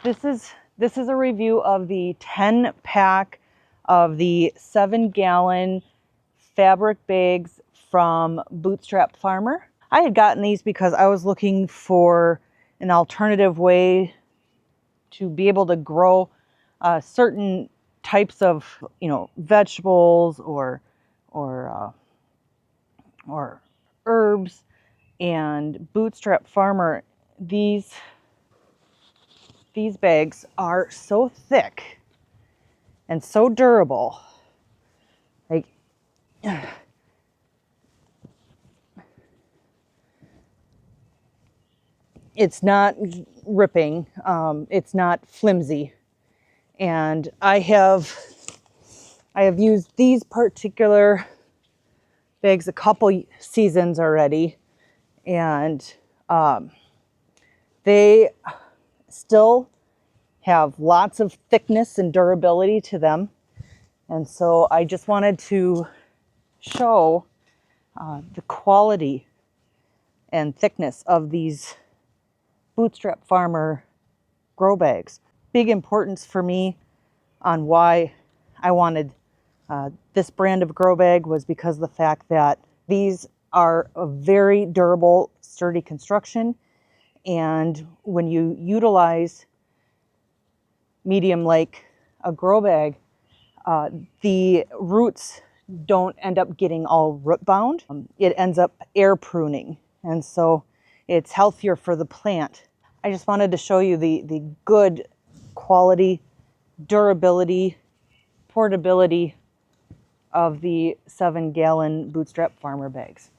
This is a review of the 10-pack of the 7-gallon fabric bags from Bootstrap Farmer. I had gotten these because I was looking for an alternative way to be able to grow certain types of, vegetables or herbs. And Bootstrap Farmer, these bags are so thick and so durable. Like, it's not ripping, it's not flimsy. And I have used these particular bags a couple seasons already, and they still have lots of thickness and durability to them. And so I just wanted to show the quality and thickness of these Bootstrap Farmer grow bags. Big importance for me on why I wanted this brand of grow bag was because of the fact that these are a very durable, sturdy construction. And when you utilize medium like a grow bag, the roots don't end up getting all root bound. It ends up air pruning, and so it's healthier for the plant. I just wanted to show you the good quality, durability, portability of the 7-gallon Bootstrap Farmer bags.